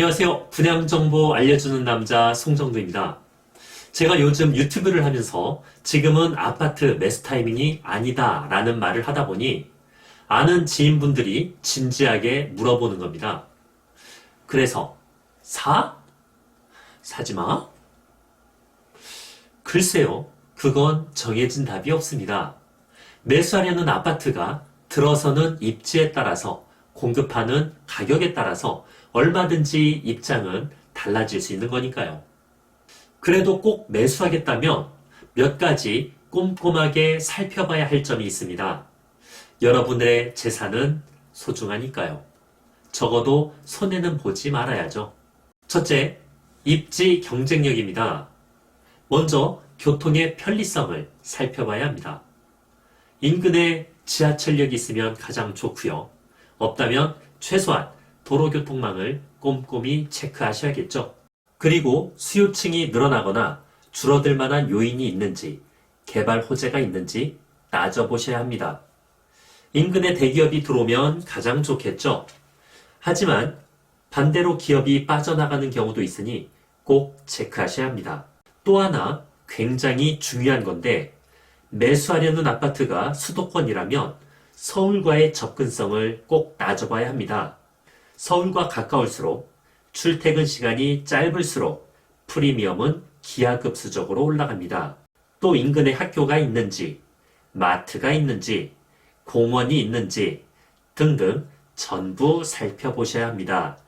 안녕하세요. 분양정보 알려주는 남자 송정도입니다. 제가 요즘 유튜브를 하면서 지금은 아파트 매수 타이밍이 아니다 라는 말을 하다 보니 아는 지인분들이 진지하게 물어보는 겁니다. 그래서 사? 사지 마? 글쎄요. 그건 정해진 답이 없습니다. 매수하려는 아파트가 들어서는 입지에 따라서 공급하는 가격에 따라서 얼마든지 입장은 달라질 수 있는 거니까요. 그래도 꼭 매수하겠다면 몇 가지 꼼꼼하게 살펴봐야 할 점이 있습니다. 여러분의 재산은 소중하니까요. 적어도 손해는 보지 말아야죠. 첫째, 입지 경쟁력입니다. 먼저 교통의 편리성을 살펴봐야 합니다. 인근에 지하철역이 있으면 가장 좋고요. 없다면 최소한 도로교통망을 꼼꼼히 체크하셔야겠죠. 그리고 수요층이 늘어나거나 줄어들 만한 요인이 있는지, 개발 호재가 있는지 따져보셔야 합니다. 인근에 대기업이 들어오면 가장 좋겠죠. 하지만 반대로 기업이 빠져나가는 경우도 있으니 꼭 체크하셔야 합니다. 또 하나 굉장히 중요한 건데, 매수하려는 아파트가 수도권이라면 서울과의 접근성을 꼭 따져봐야 합니다. 서울과 가까울수록 출퇴근 시간이 짧을수록 프리미엄은 기하급수적으로 올라갑니다. 또 인근에 학교가 있는지, 마트가 있는지, 공원이 있는지 등등 전부 살펴보셔야 합니다.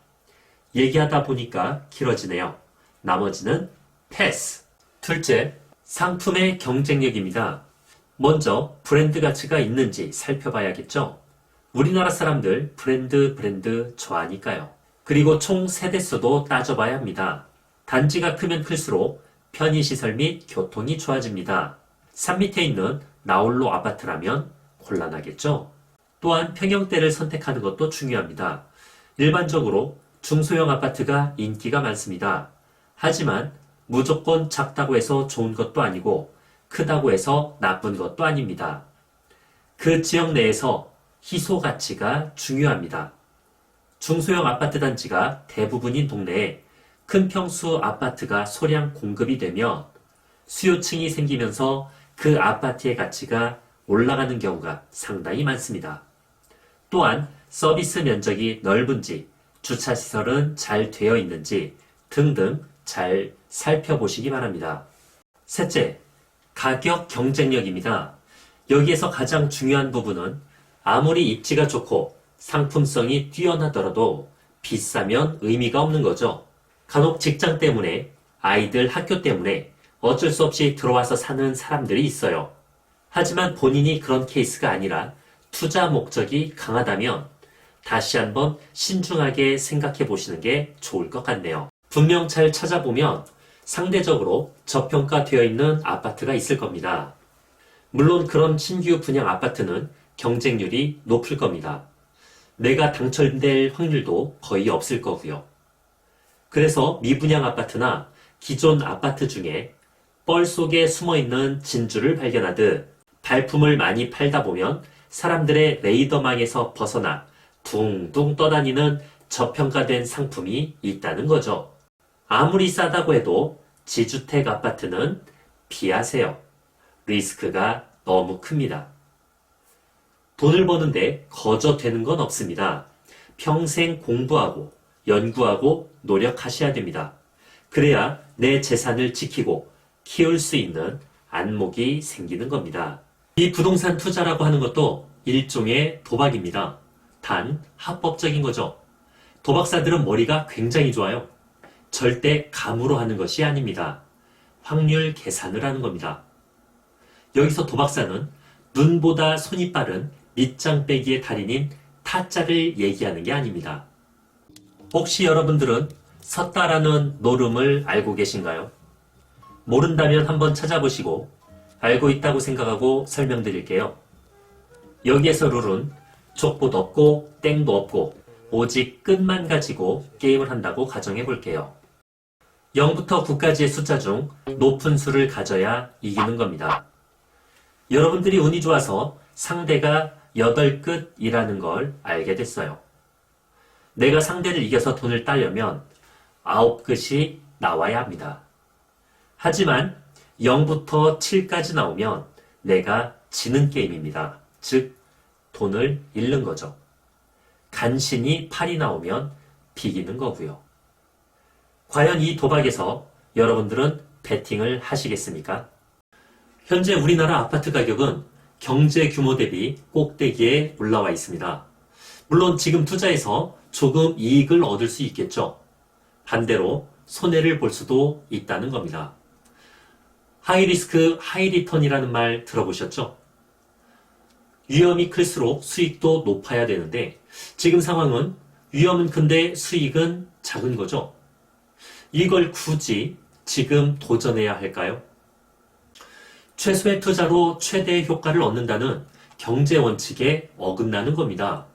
얘기하다 보니까 길어지네요. 나머지는 패스. 둘째, 상품의 경쟁력입니다. 먼저 브랜드 가치가 있는지 살펴봐야겠죠. 우리나라 사람들 브랜드 좋아하니까요. 그리고 총 세대수도 따져봐야 합니다. 단지가 크면 클수록 편의시설 및 교통이 좋아집니다. 산 밑에 있는 나홀로 아파트라면 곤란하겠죠. 또한 평형대를 선택하는 것도 중요합니다. 일반적으로 중소형 아파트가 인기가 많습니다. 하지만 무조건 작다고 해서 좋은 것도 아니고 크다고 해서 나쁜 것도 아닙니다. 그 지역 내에서 희소 가치가 중요합니다. 중소형 아파트 단지가 대부분인 동네에 큰 평수 아파트가 소량 공급이 되면 수요층이 생기면서 그 아파트의 가치가 올라가는 경우가 상당히 많습니다. 또한 서비스 면적이 넓은지, 주차시설은 잘 되어 있는지 등등 잘 살펴보시기 바랍니다. 셋째, 가격 경쟁력입니다. 여기에서 가장 중요한 부분은 아무리 입지가 좋고 상품성이 뛰어나더라도 비싸면 의미가 없는 거죠. 간혹 직장 때문에, 아이들 학교 때문에 어쩔 수 없이 들어와서 사는 사람들이 있어요. 하지만 본인이 그런 케이스가 아니라 투자 목적이 강하다면 다시 한번 신중하게 생각해 보시는 게 좋을 것 같네요. 분명 잘 찾아보면 상대적으로 저평가되어 있는 아파트가 있을 겁니다. 물론 그런 신규 분양 아파트는 경쟁률이 높을 겁니다. 내가 당첨될 확률도 거의 없을 거고요. 그래서 미분양 아파트나 기존 아파트 중에 뻘 속에 숨어있는 진주를 발견하듯 발품을 많이 팔다 보면 사람들의 레이더망에서 벗어나 둥둥 떠다니는 저평가된 상품이 있다는 거죠. 아무리 싸다고 해도 지주택 아파트는 피하세요. 리스크가 너무 큽니다. 돈을 버는데 거저 되는 건 없습니다. 평생 공부하고 연구하고 노력하셔야 됩니다. 그래야 내 재산을 지키고 키울 수 있는 안목이 생기는 겁니다. 이 부동산 투자라고 하는 것도 일종의 도박입니다. 단 합법적인 거죠. 도박사들은 머리가 굉장히 좋아요. 절대 감으로 하는 것이 아닙니다. 확률 계산을 하는 겁니다. 여기서 도박사는 눈보다 손이 빠른 밑장 빼기의 달인인 타짜를 얘기하는 게 아닙니다. 혹시 여러분들은 섰다라는 노름을 알고 계신가요? 모른다면 한번 찾아보시고 알고 있다고 생각하고 설명드릴게요. 여기에서 룰은 족보도 없고 땡도 없고 오직 끝만 가지고 게임을 한다고 가정해 볼게요. 0부터 9까지의 숫자 중 높은 수를 가져야 이기는 겁니다. 여러분들이 운이 좋아서 상대가 8끝이라는 걸 알게 됐어요. 내가 상대를 이겨서 돈을 따려면 9끝이 나와야 합니다. 하지만 0부터 7까지 나오면 내가 지는 게임입니다. 즉, 돈을 잃는 거죠. 간신히 8이 나오면 비기는 거고요. 과연 이 도박에서 여러분들은 베팅을 하시겠습니까? 현재 우리나라 아파트 가격은 경제 규모 대비 꼭대기에 올라와 있습니다. 물론 지금 투자해서 조금 이익을 얻을 수 있겠죠. 반대로 손해를 볼 수도 있다는 겁니다. 하이리스크, 하이리턴이라는 말 들어보셨죠? 위험이 클수록 수익도 높아야 되는데 지금 상황은 위험은 큰데 수익은 작은 거죠. 이걸 굳이 지금 도전해야 할까요? 최소의 투자로 최대의 효과를 얻는다는 경제 원칙에 어긋나는 겁니다.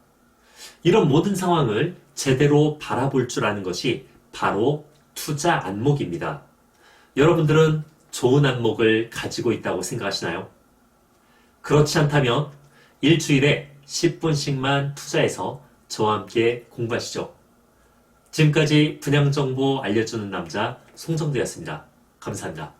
이런 모든 상황을 제대로 바라볼 줄 아는 것이 바로 투자 안목입니다. 여러분들은 좋은 안목을 가지고 있다고 생각하시나요? 그렇지 않다면 일주일에 10분씩만 투자해서 저와 함께 공부하시죠. 지금까지 분양정보 알려주는 남자 송정도였습니다. 감사합니다.